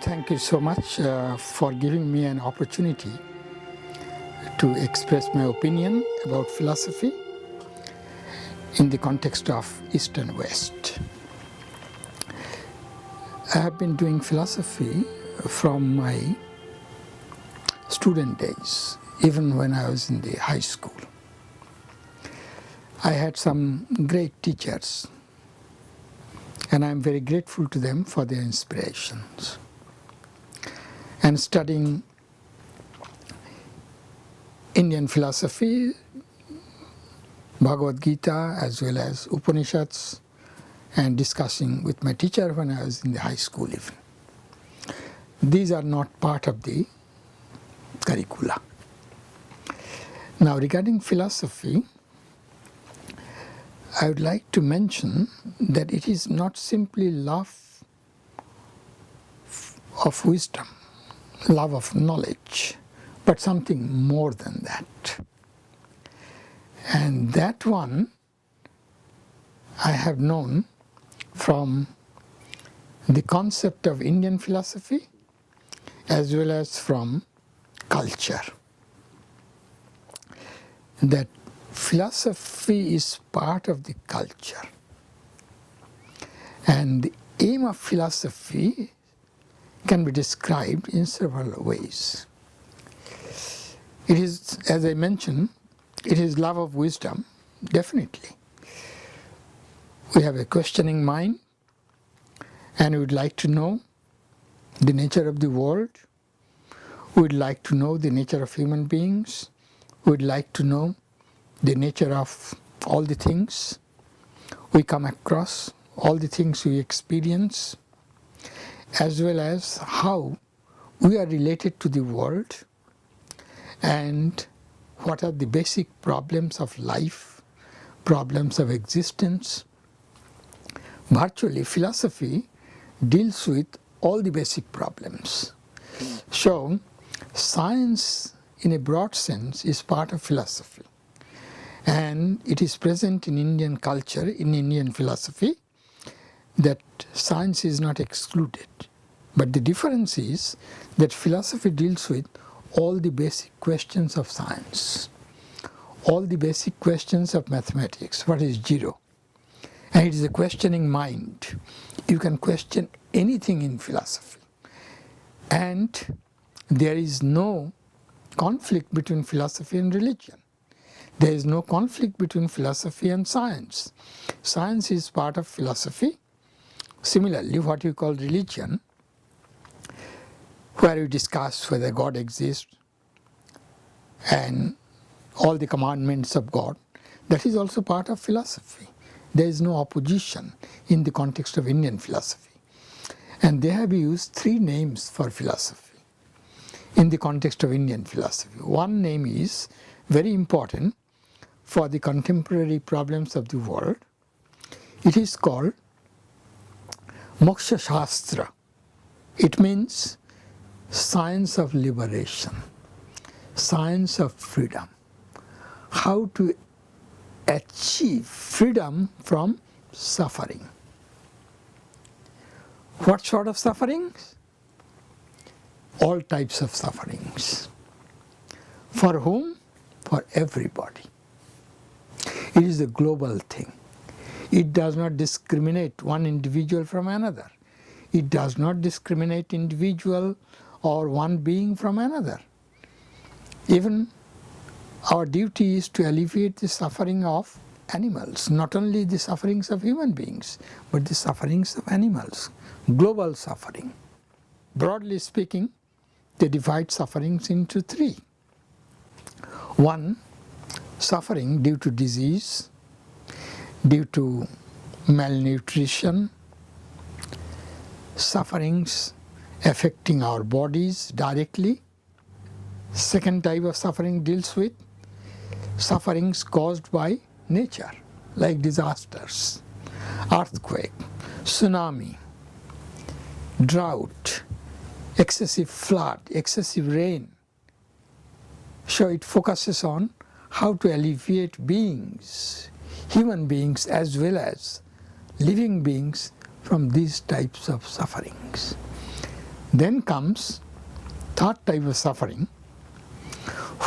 Thank you so much for giving me an opportunity to express my opinion about philosophy in the context of East and West. I have been doing philosophy from my student days, even when I was in the high school. I had some great teachers, and I'm very grateful to them for their inspirations. And studying Indian philosophy, Bhagavad Gita as well as Upanishads, and discussing with my teacher when I was in the high school even. These are not part of the curricula. Now regarding philosophy, I would like to mention that it is not simply love of wisdom, love of knowledge, but something more than that. And that one I have known from the concept of Indian philosophy as well as from culture. That philosophy is part of the culture. And the aim of philosophy can be described in several ways. It is, as I mentioned, it is love of wisdom, definitely. We have a questioning mind and we would like to know the nature of the world. We would like to know the nature of human beings. We would like to know the nature of all the things we come across, all the things we experience, as well as how we are related to the world and what are the basic problems of life, problems of existence. Virtually, philosophy deals with all the basic problems. So, science in a broad sense is part of philosophy. And it is present in Indian culture, in Indian philosophy, that science is not excluded. But the difference is that philosophy deals with all the basic questions of science, all the basic questions of mathematics. What is zero? And it is a questioning mind. You can question anything in philosophy. And there is no conflict between philosophy and religion. There is no conflict between philosophy and science. Science is part of philosophy. Similarly, what you call religion, where you discuss whether God exists and all the commandments of God, that is also part of philosophy. There is no opposition in the context of Indian philosophy. And they have used three names for philosophy in the context of Indian philosophy. One name is very important for the contemporary problems of the world. It is called Moksha Shastra. It means science of liberation, science of freedom. How to achieve freedom from suffering. What sort of sufferings? All types of sufferings. For whom? For everybody. It is a global thing. It does not discriminate one individual from another. It does not discriminate individual or one being from another. Even our duty is to alleviate the suffering of animals, not only the sufferings of human beings, but the sufferings of animals, global suffering. Broadly speaking, they divide sufferings into three. One, suffering due to disease, due to malnutrition, sufferings affecting our bodies directly. Second type of suffering deals with sufferings caused by nature, like disasters, earthquake, tsunami, drought, excessive flood, excessive rain. So it focuses on how to alleviate beings, human beings as well as living beings, from these types of sufferings. Then comes third type of suffering,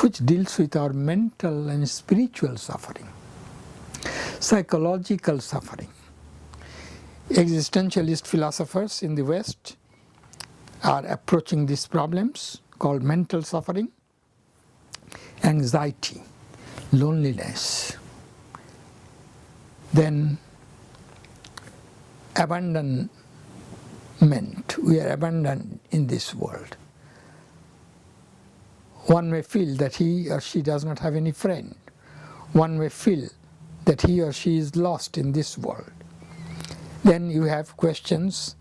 which deals with our mental and spiritual suffering, psychological suffering. Existentialist philosophers in the West are approaching these problems called mental suffering, anxiety, loneliness, then abandonment. We are abandoned in this world. One may feel that he or she does not have any friend. One may feel that he or she is lost in this world. Then you have questions: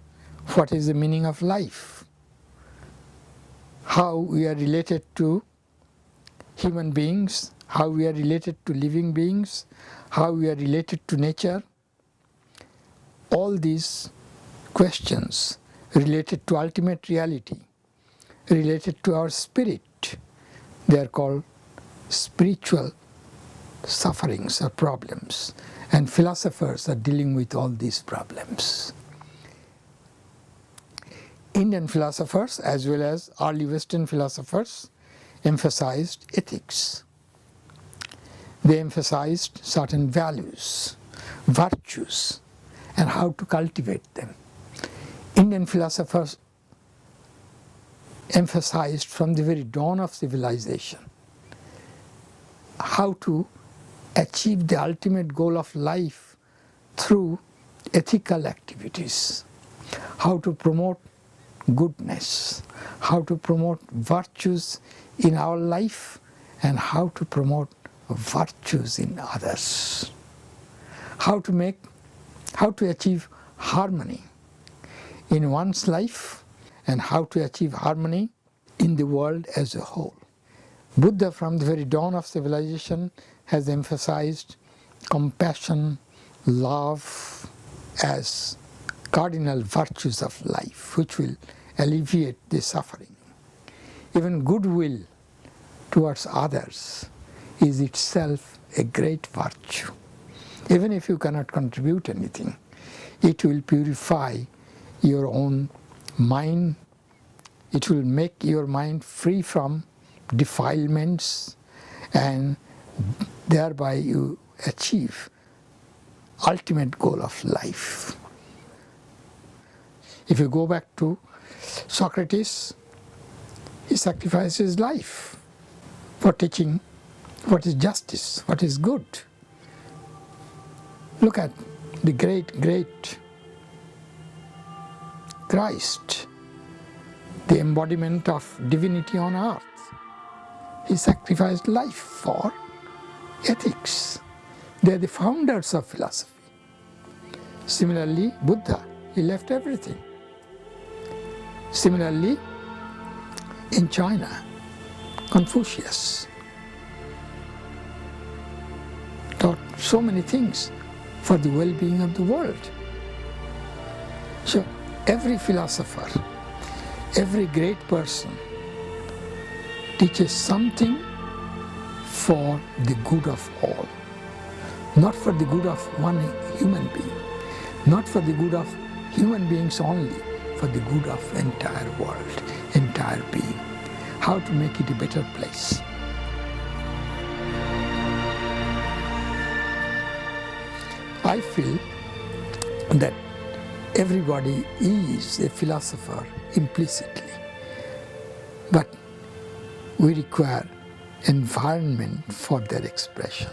what is the meaning of life? How we are related to human beings, how we are related to living beings, how we are related to nature. All these questions related to ultimate reality, related to our spirit, they are called spiritual sufferings or problems, and philosophers are dealing with all these problems. Indian philosophers as well as early Western philosophers emphasized ethics. They emphasized certain values, virtues, and how to cultivate them. Indian philosophers emphasized from the very dawn of civilization how to achieve the ultimate goal of life through ethical activities, how to promote goodness, how to promote virtues in our life, and how to promote virtues in others, how to achieve harmony in one's life, and how to achieve harmony in the world as a whole. Buddha, from the very dawn of civilization, has emphasized compassion, love as cardinal virtues of life, which will alleviate the suffering. Even goodwill towards others is itself a great virtue. Even if you cannot contribute anything, it will purify your own mind. It will make your mind free from defilements, and thereby you achieve ultimate goal of life. If you go back to Socrates, he sacrificed his life for teaching what is justice, what is good. Look at the great Christ, the embodiment of divinity on earth. He sacrificed life for ethics. They are the founders of philosophy. Similarly, Buddha, he left everything. Similarly, in China, Confucius taught so many things for the well-being of the world. So every philosopher, every great person teaches something for the good of all, not for the good of one human being, not for the good of human beings only, for the good of entire world, entire being, how to make it a better place. I feel that everybody is a philosopher implicitly, but we require environment for their expression.